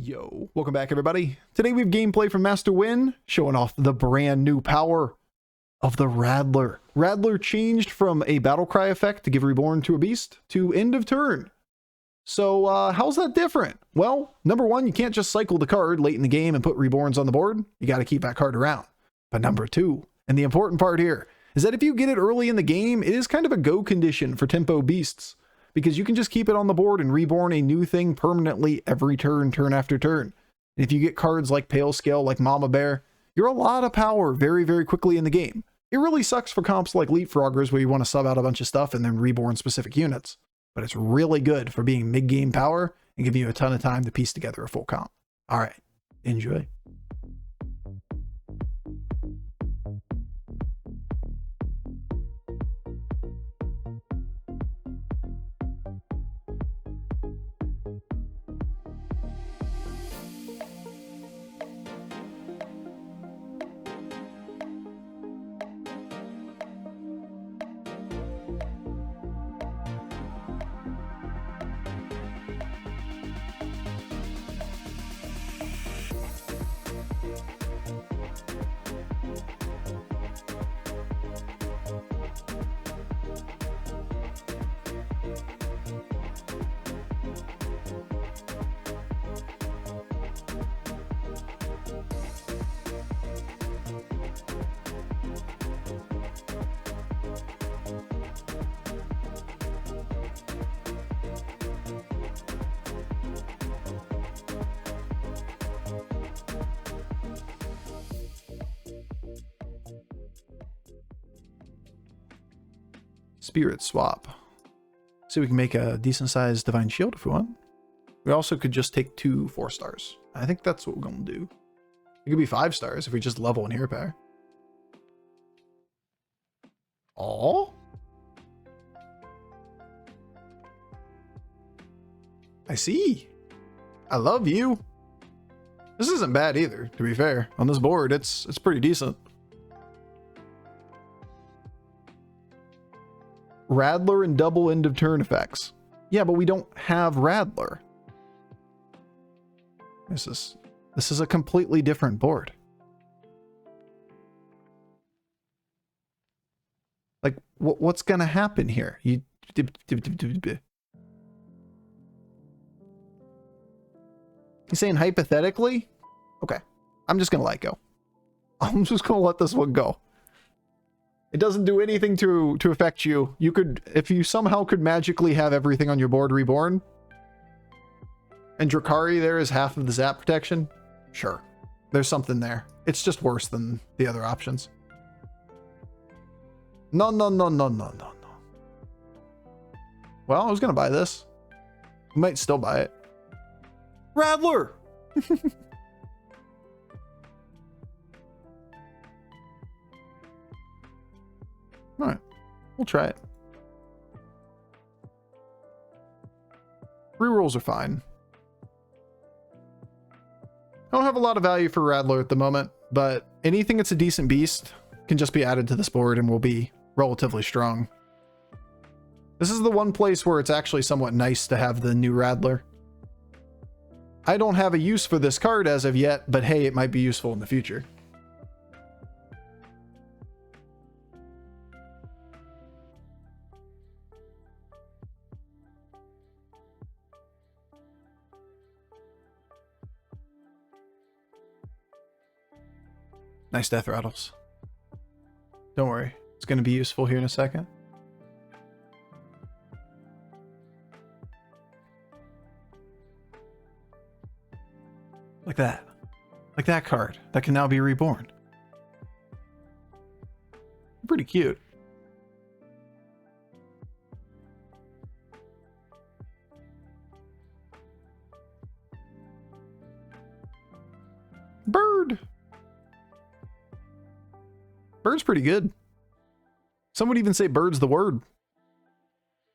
Yo, welcome back everybody. Today we have gameplay from Master Win, showing off the brand new power of the Rattler. Rattler changed from a battlecry effect to give reborn to a beast to end of turn. So how's that different? Well, number one, you can't just cycle the card late in the game and put reborns on the board. You got to keep that card around. But number two, and the important part here, is that if you get it early in the game, it is kind of a go condition for tempo beasts, because you can just keep it on the board and reborn a new thing permanently every turn, turn after turn. And if you get cards like Pale Scale, like Mama Bear, you're a lot of power very, very quickly in the game. It really sucks for comps like Leapfroggers where you want to sub out a bunch of stuff and then reborn specific units. But it's really good for being mid-game power and giving you a ton of time to piece together a full comp. All right, enjoy. Spirit swap. So we can make a decent sized divine shield if we want. We also could just take 2 4-stars. I think that's what we're going to do. It could be 5 stars if we just level an hero pair. Oh, I see. I love you. This isn't bad either, to be fair. On this board, it's pretty decent. Rattler and double end of turn effects. Yeah, but we don't have Rattler. This is a completely different board. Like, what's gonna happen here? You saying hypothetically? Okay, I'm just gonna let go. I'm just gonna let this one go. It doesn't do anything to affect you. You could, if you somehow could magically have everything on your board reborn, and Drakari there is half of the zap protection, sure. There's something there. It's just worse than the other options. No. Well, I was gonna buy this. I might still buy it. Rattler! Alright, we'll try it. Rerolls are fine. I don't have a lot of value for Rattler at the moment, but anything that's a decent beast can just be added to this board and will be relatively strong. This is the one place where it's actually somewhat nice to have the new Rattler. I don't have a use for this card as of yet, but hey, it might be useful in the future. Nice death rattles. Don't worry, it's going to be useful here in a second. Like that. Like that card that can now be reborn. Pretty cute. Bird. Bird's pretty good. Some would even say bird's the word.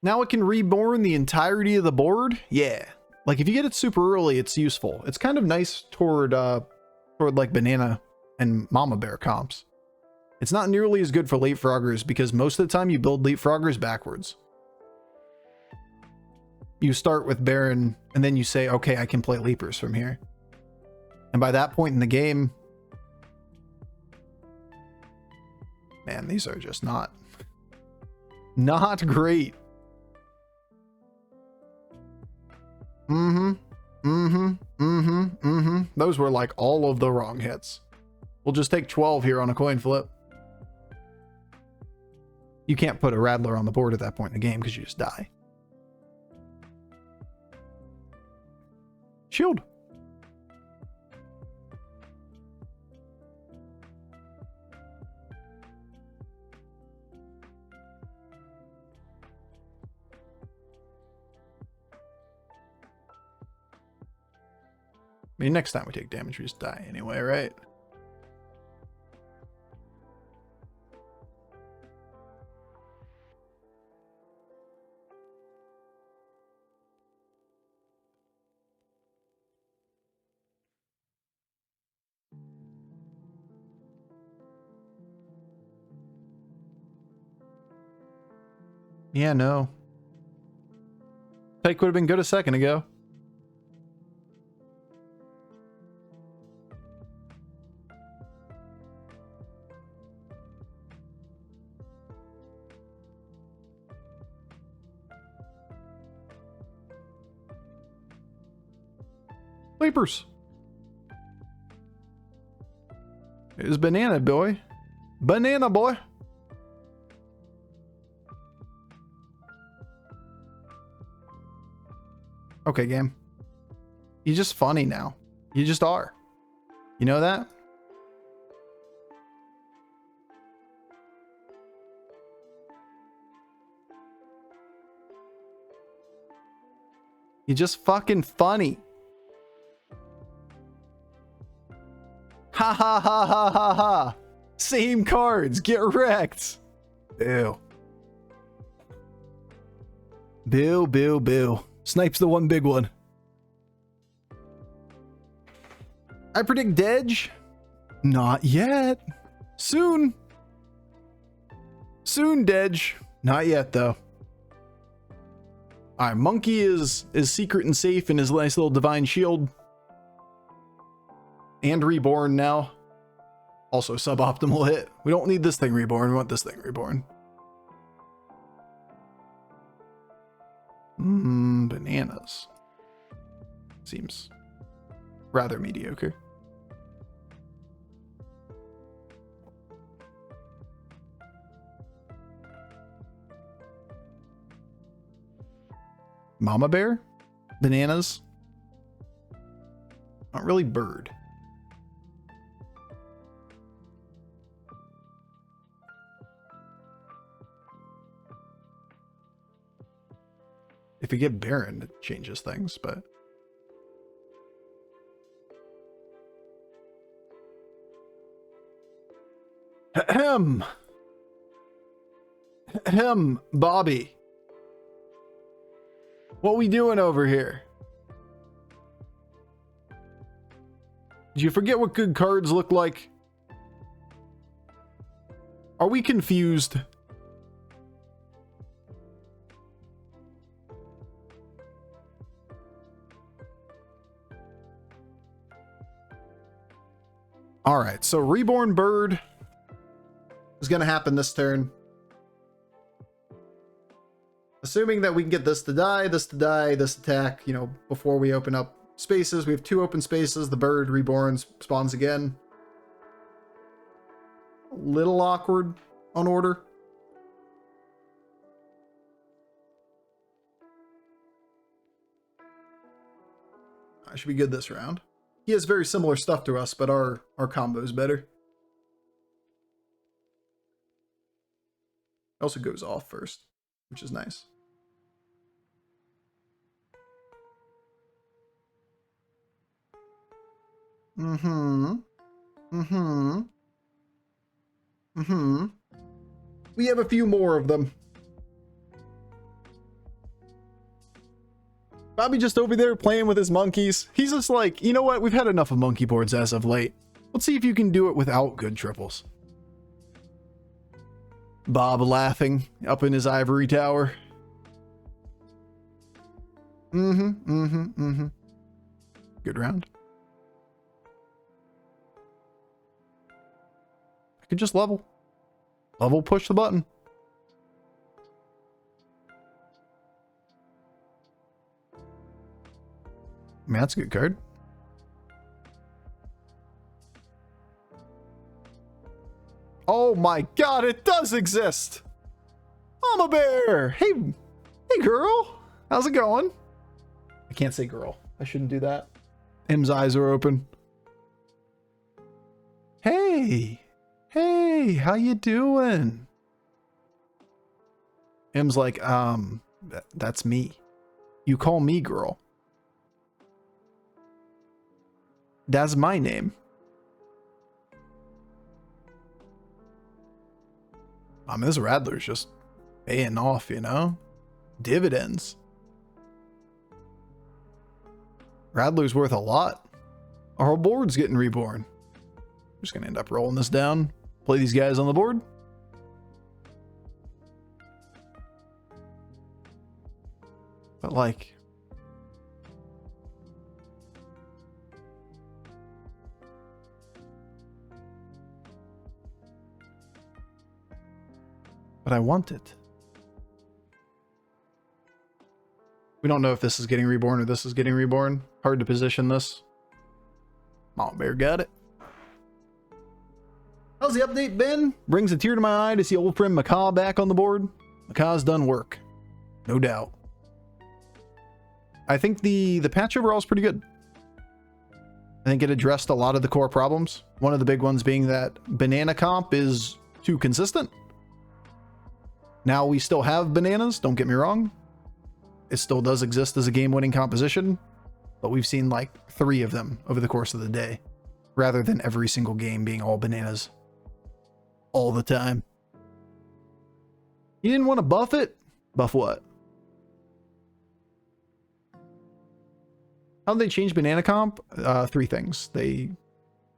Now it can reborn the entirety of the board. Yeah. Like if you get it super early, it's useful. It's kind of nice toward like banana and mama bear comps. It's not nearly as good for Leapfroggers because most of the time you build Leapfroggers backwards. You start with Baron and then you say, okay, I can play Leapers from here. And by that point in the game, man, these are just not great. Those were like all of the wrong hits. We'll just take 12 here on a coin flip. You can't put a Rattler on the board at that point in the game because you just die. Shield. I mean, next time we take damage, we just die anyway, right? Yeah, no. Take would have been good a second ago. Sleepers. It was banana boy. Banana boy. Okay, game. You're just funny now. You just are. You know that? You're just fucking funny. Ha ha ha ha ha ha. Same cards. Get wrecked. Ew. Boo, boo, boo. Snipe's the one big one. I predict Dedge. Not yet. Soon. Soon, Dedge. Not yet, though. Alright, Monkey is secret and safe in his nice little divine shield. And reborn now. Also suboptimal hit. We don't need this thing reborn. We want this thing reborn. Bananas. Seems rather mediocre. Mama bear? Bananas? Not really bird. If you get Baron, it changes things, but... Ahem. Ahem, Bobby. What we doing over here? Did you forget what good cards look like? Are we confused? All right, so Reborn Bird is going to happen this turn. Assuming that we can get this to die, this attack, you know, before we open up spaces. We have 2 open spaces. The bird reborns, spawns again. A little awkward on order. I should be good this round. He has very similar stuff to us, but our combo is better. Also goes off first, which is nice. We have a few more of them. Bobby just over there playing with his monkeys. He's just like, you know what? We've had enough of monkey boards as of late. Let's see if you can do it without good triples. Bob laughing up in his ivory tower. Good round. could just level. Level, push the button. I mean, that's a good card. Oh my god, it does exist! Mama Bear! Hey, hey girl! How's it going? I can't say girl. I shouldn't do that. M's eyes are open. Hey! Hey, how you doing? M's like, that's me. You call me girl. That's my name. I mean, this Rattler's just paying off, you know? Dividends. Rattler's worth a lot. Our whole board's getting reborn. I'm just going to end up rolling this down. Play these guys on the board. But like... But I want it. We don't know if this is getting reborn or this is getting reborn. Hard to position this. Mama Bear got it. How's the update been? Brings a tear to my eye to see old friend Macaw back on the board. Macaw's done work. No doubt. I think the patch overall is pretty good. I think it addressed a lot of the core problems. One of the big ones being that banana comp is too consistent. Now we still have bananas, don't get me wrong. It still does exist as a game-winning composition, but we've seen like 3 of them over the course of the day, rather than every single game being all bananas. All the time. You didn't want to buff it? Buff what? How did they change banana comp? 3 things. They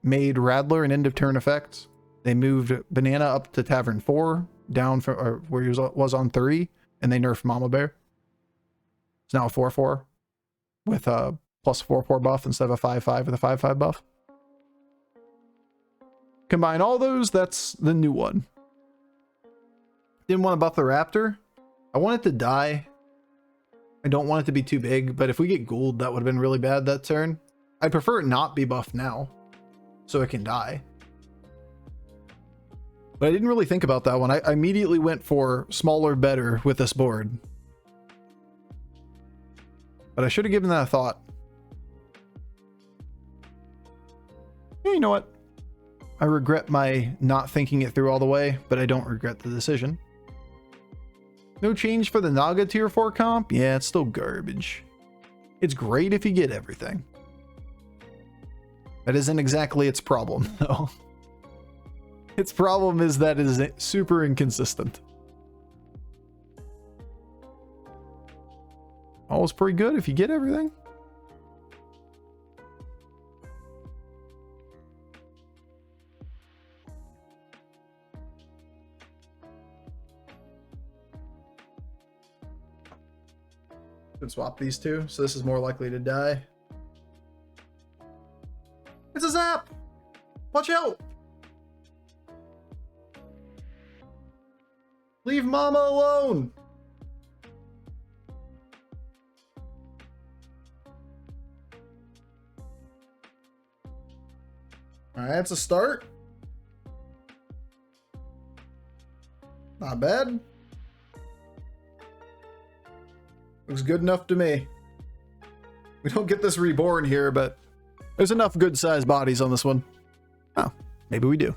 made Rattler an end-of-turn effect. They moved banana up to Tavern 4, down from where he was on 3, and they nerfed Mama Bear. It's now a 4/4 with a plus 4/4 buff instead of a 5/5 with a 5/5 buff. Combine all those, that's the new one. Didn't want to buff the Raptor. I want it to die. I don't want it to be too big, but if we get Gould, that would have been really bad that turn. I prefer it not be buffed now, so it can die. But I didn't really think about that one. I immediately went for smaller, better with this board. But I should have given that a thought. Yeah, you know what? I regret my not thinking it through all the way, but I don't regret the decision. No change for the Naga tier 4 comp? Yeah, it's still garbage. It's great if you get everything. That isn't exactly its problem, though. Its problem is that it is super inconsistent. Oh, it's pretty good if you get everything. Could swap these two, so this is more likely to die. It's a zap! Watch out! Leave Mama alone! Alright, that's a start. Not bad. Looks good enough to me. We don't get this reborn here, but there's enough good-sized bodies on this one. Oh, maybe we do.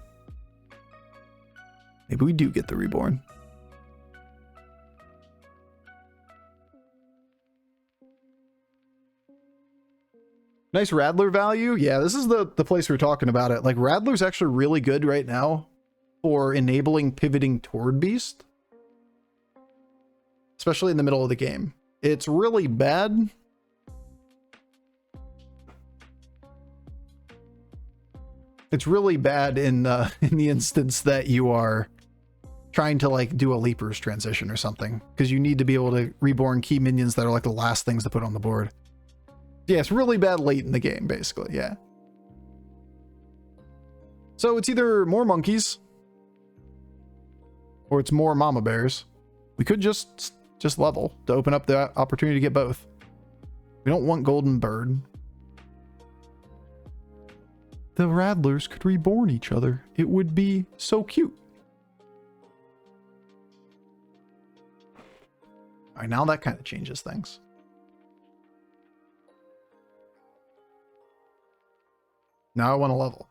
Maybe we do get the reborn. Nice Rattler value. Yeah, this is the place we're talking about it. Like, Rattler's actually really good right now for enabling pivoting toward Beast. Especially in the middle of the game. It's really bad. It's really bad in the instance that you are trying to like do a Leaper's transition or something. Because you need to be able to reborn key minions that are like the last things to put on the board. Yeah, it's really bad late in the game, basically, yeah. So it's either more monkeys, or it's more mama bears. We could just level to open up the opportunity to get both. We don't want golden bird. The Rattlers could reborn each other. It would be so cute. All right, now that kind of changes things. Now I want to level.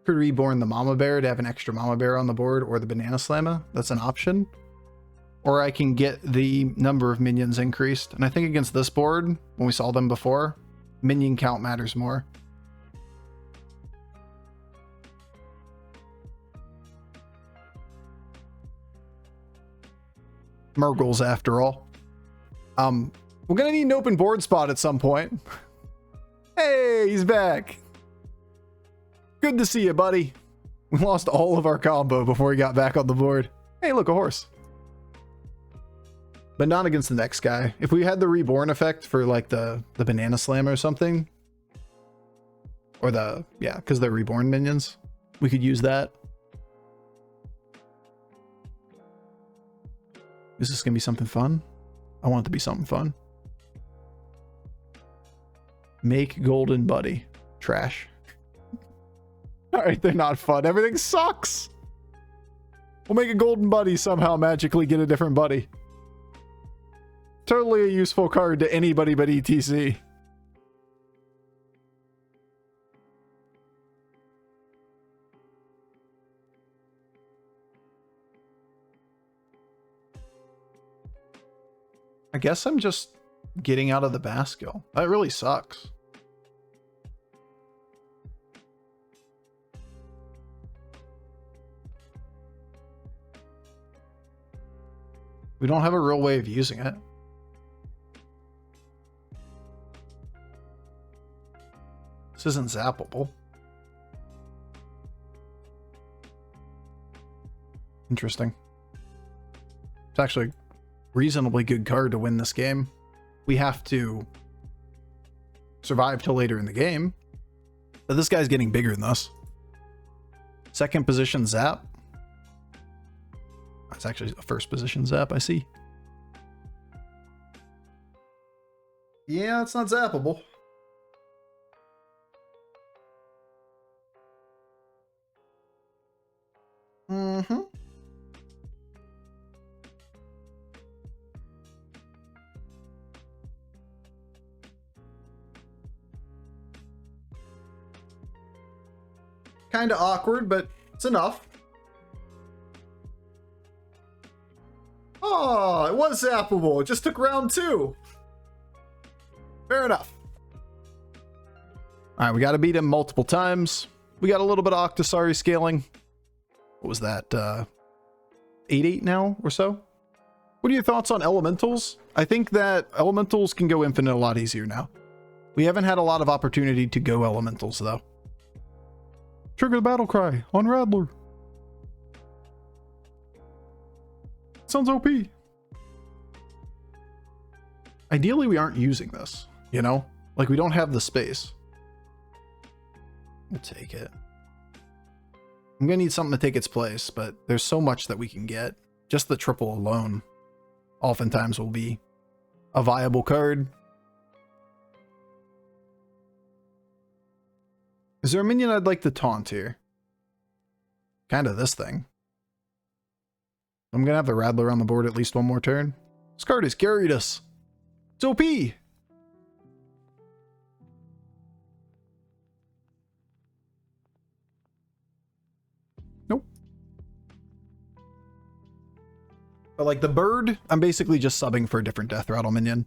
Could reborn the mama bear to have an extra mama bear on the board, or the banana slammer. That's an option. Or I can get the number of minions increased. And I think against this board, when we saw them before, minion count matters more. Murgles, after all. We're gonna need an open board spot at some point. Hey, he's back. Good to see you, buddy. We lost all of our combo before he got back on the board. Hey, look, a horse. But not against the next guy. If we had the reborn effect for like the banana slam or something, or because they're reborn minions, we could use that. Is this gonna be something fun? I want it to be something fun. Make golden buddy. Trash. All right, they're not fun. Everything sucks. We'll make a golden buddy somehow magically get a different buddy. Totally a useful card to anybody but ETC. I guess I'm just getting out of the Baskel. That really sucks. We don't have a real way of using it. This isn't zappable. Interesting. It's actually a reasonably good card to win this game. We have to survive till later in the game. But this guy's getting bigger than us. Second position zap. It's actually a first position zap, I see. Yeah, it's not zappable. Mm-hmm. Kind of awkward, but it's enough. Oh, it was zappable. It just took round 2. Fair enough. All right, we got to beat him multiple times. We got a little bit of Octosari scaling. What was that? 8/8 now or so? What are your thoughts on elementals? I think that elementals can go infinite a lot easier now. We haven't had a lot of opportunity to go elementals, though. Trigger the battle cry on Rattler. Sounds OP. Ideally, we aren't using this, you know? Like, we don't have the space. We'll take it. I'm gonna need something to take its place, but there's so much that we can get. Just the triple alone oftentimes will be a viable card. Is there a minion I'd like to taunt here? Kind of this thing. I'm gonna have the Rattler on the board at least one more turn. This card has carried us. It's OP! Nope. But like the bird, I'm basically just subbing for a different Death Rattle minion.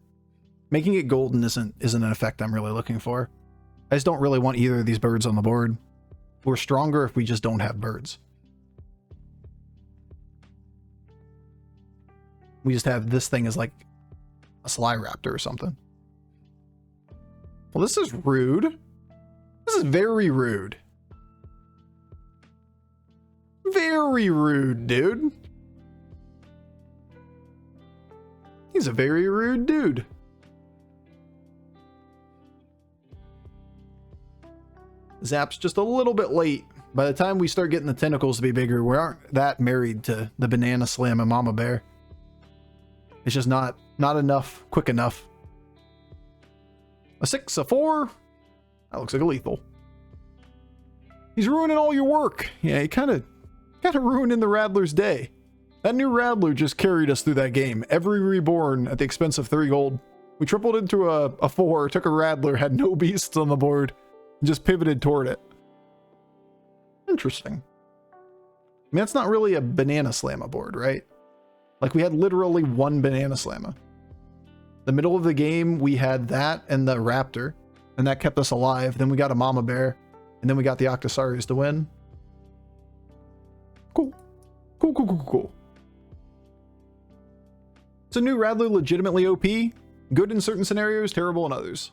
Making it golden isn't an effect I'm really looking for. I just don't really want either of these birds on the board. We're stronger if we just don't have birds. We just have this thing as like a Sly Raptor or something. Well, this is rude. This is very rude. Very rude, dude. He's a very rude dude. Zap's just a little bit late. By the time we start getting the tentacles to be bigger, we aren't that married to the banana slam and mama bear. It's just not enough, quick enough. A 6, a 4. That looks like a lethal. He's ruining all your work. Yeah, he kind of ruining the Rattler's day. That new Rattler just carried us through that game. Every reborn at the expense of 3 gold. We tripled into a 4, took a Rattler, had no beasts on the board, and just pivoted toward it. Interesting. I mean, that's not really a banana slamma board, right? Like, we had literally 1 banana slamma. The middle of the game, we had that and the Raptor, and that kept us alive. Then we got a Mama Bear, and then we got the Octosaurus to win. Cool. Cool, cool, cool, cool. It's a new Rattler legitimately OP. Good in certain scenarios, terrible in others.